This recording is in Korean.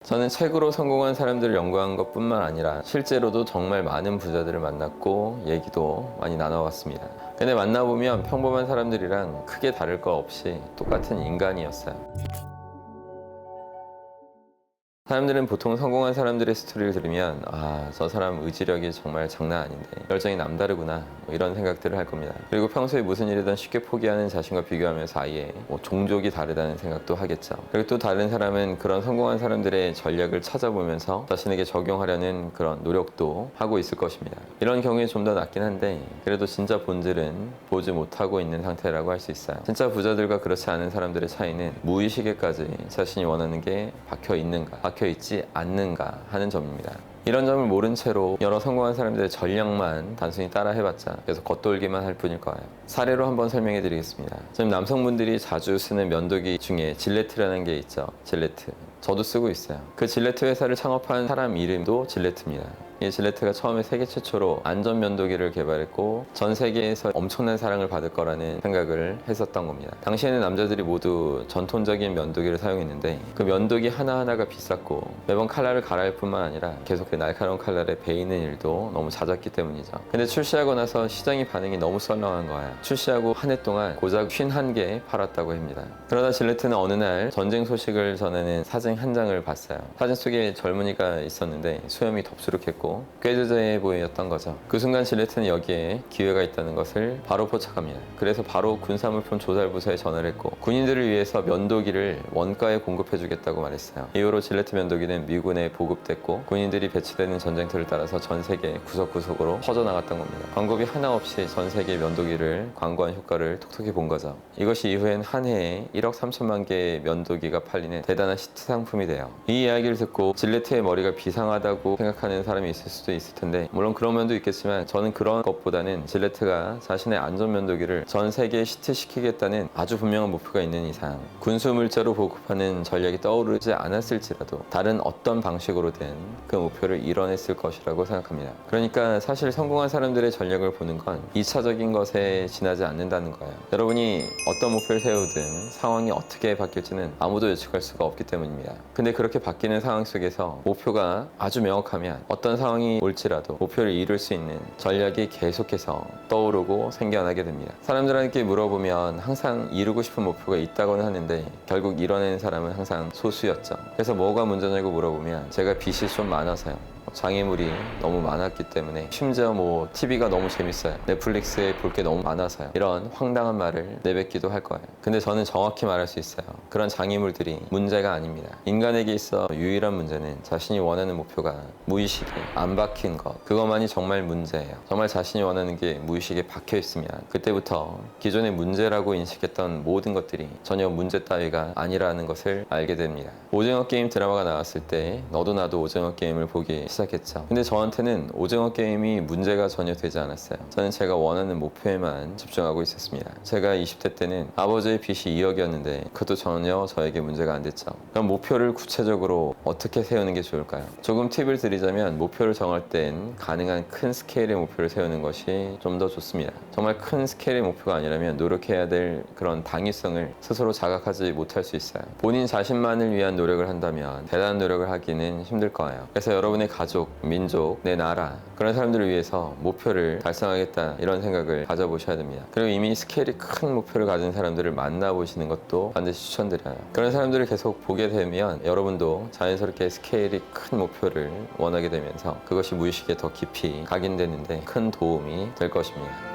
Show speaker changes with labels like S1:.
S1: 저는 책으로 성공한 사람들을 연구한 것뿐만 아니라 실제로도 정말 많은 부자들을 만났고 얘기도 많이 나눠봤습니다. 근데 만나보면 평범한 사람들이랑 크게 다를 거 없이 똑같은 인간이었어요. 사람들은 보통 성공한 사람들의 스토리를 들으면 저 사람 의지력이 정말 장난 아닌데 열정이 남다르구나 이런 생각들을 할 겁니다. 그리고 평소에 무슨 일이든 쉽게 포기하는 자신과 비교하면서 아예 종족이 다르다는 생각도 하겠죠. 그리고 또 다른 사람은 그런 성공한 사람들의 전략을 찾아보면서 자신에게 적용하려는 그런 노력도 하고 있을 것입니다. 이런 경우에 좀 더 낫긴 한데 그래도 진짜 본질은 보지 못하고 있는 상태라고 할 수 있어요. 진짜 부자들과 그렇지 않은 사람들의 차이는 무의식에까지 자신이 원하는 게 박혀 있는가 박혀 있지 않는가 하는 점입니다. 이런 점을 모른 채로 여러 성공한 사람들의 전략만 단순히 따라 해봤자 계속 겉돌기만 할 뿐일 거예요. 사례로 한번 설명해 드리겠습니다. 지금 남성분들이 자주 쓰는 면도기 중에 질레트라는 게 있죠. 질레트. 저도 쓰고 있어요. 그 질레트 회사를 창업한 사람 이름도 질레트입니다. 이 질레트가 처음에 세계 최초로 안전 면도기를 개발했고 전 세계에서 엄청난 사랑을 받을 거라는 생각을 했었던 겁니다. 당시에는 남자들이 모두 전통적인 면도기를 사용했는데 그 면도기 하나하나가 비쌌고 매번 칼날을 갈아할 뿐만 아니라 계속 그 날카로운 칼날에 베이는 일도 너무 잦았기 때문이죠. 근데 출시하고 나서 시장의 반응이 너무 썰렁한 거예요. 출시하고 한 해 동안 고작 51개 팔았다고 합니다. 그러다 질레트는 어느 날 전쟁 소식을 전하는 사진 한 장을 봤어요. 사진 속에 젊은이가 있었는데 수염이 덥수룩했고 꾀저저해 보였던 거죠. 그 순간 질레트는 여기에 기회가 있다는 것을 바로 포착합니다. 그래서 바로 군사물품 조달부서에 전화를 했고 군인들을 위해서 면도기를 원가에 공급해주겠다고 말했어요. 이후로 질레트 면도기는 미군에 보급됐고 군인들이 배치되는 전쟁터를 따라서 전 세계 구석구석으로 퍼져나갔던 겁니다. 광고비 하나 없이 전 세계 면도기를 광고한 효과를 톡톡히 본 거죠. 이것이 이후엔 한 해에 1억 3천만 개의 면도기가 팔리는 대단한 히트 상품이 돼요. 이 이야기를 듣고 질레트의 머리가 비상하다고 생각하는 사람이 있을 수도 있을 텐데 물론 그런 면도 있겠지만 저는 그런 것보다는 질레트가 자신의 안전 면도기를 전 세계에 히트시키겠다는 아주 분명한 목표가 있는 이상 군수 물자로 보급하는 전략이 떠오르지 않았을지라도 다른 어떤 방식으로든 그 목표를 이뤄냈을 것이라고 생각합니다. 그러니까 사실 성공한 사람들의 전략을 보는 건 2차적인 것에 지나지 않는다는 거예요. 여러분이 어떤 목표를 세우든 상황이 어떻게 바뀔지는 아무도 예측할 수가 없기 때문입니다. 근데 그렇게 바뀌는 상황 속에서 목표가 아주 명확하면 어떤 상황이 올지라도 목표를 이룰 수 있는 전략이 계속해서 떠오르고 생겨나게 됩니다. 사람들에게 물어보면 항상 이루고 싶은 목표가 있다고는 하는데 결국 이뤄내는 사람은 항상 소수였죠. 그래서 뭐가 문제냐고 물어보면 제가 빚이 좀 많아서요. 장애물이 너무 많았기 때문에 심지어 TV가 너무 재밌어요. 넷플릭스에 볼 게 너무 많아서요. 이런 황당한 말을 내뱉기도 할 거예요. 근데 저는 정확히 말할 수 있어요. 그런 장애물들이 문제가 아닙니다. 인간에게 있어 유일한 문제는 자신이 원하는 목표가 무의식에 안 박힌 것. 그것만이 정말 문제예요. 정말 자신이 원하는 게 무의식에 박혀 있으면 그때부터 기존의 문제라고 인식했던 모든 것들이 전혀 문제 따위가 아니라는 것을 알게 됩니다. 오징어 게임 드라마가 나왔을 때 너도 나도 오징어 게임을 보기 시작했죠. 근데 저한테는 오징어 게임이 문제가 전혀 되지 않았어요. 저는 제가 원하는 목표에만 집중하고 있었습니다. 제가 20대 때는 아버지의 빚이 2억이었는데 그것도 전혀 저에게 문제가 안 됐죠. 그럼 목표를 구체적으로 어떻게 세우는 게 좋을까요? 조금 팁을 드리자면 목표를 정할 땐 가능한 큰 스케일의 목표를 세우는 것이 좀 더 좋습니다. 정말 큰 스케일의 목표가 아니라면 노력해야 될 그런 당위성을 스스로 자각하지 못할 수 있어요. 본인 자신만을 위한 노력을 한다면 대단한 노력을 하기는 힘들 거예요. 그래서 여러분의 가족, 민족, 내 나라 그런 사람들을 위해서 목표를 달성하겠다 이런 생각을 가져보셔야 됩니다. 그리고 이미 스케일이 큰 목표를 가진 사람들을 만나보시는 것도 반드시 추천드려요. 그런 사람들을 계속 보게 되면 여러분도 자연스럽게 스케일이 큰 목표를 원하게 되면서 그것이 무의식에 더 깊이 각인되는데 큰 도움이 될 것입니다.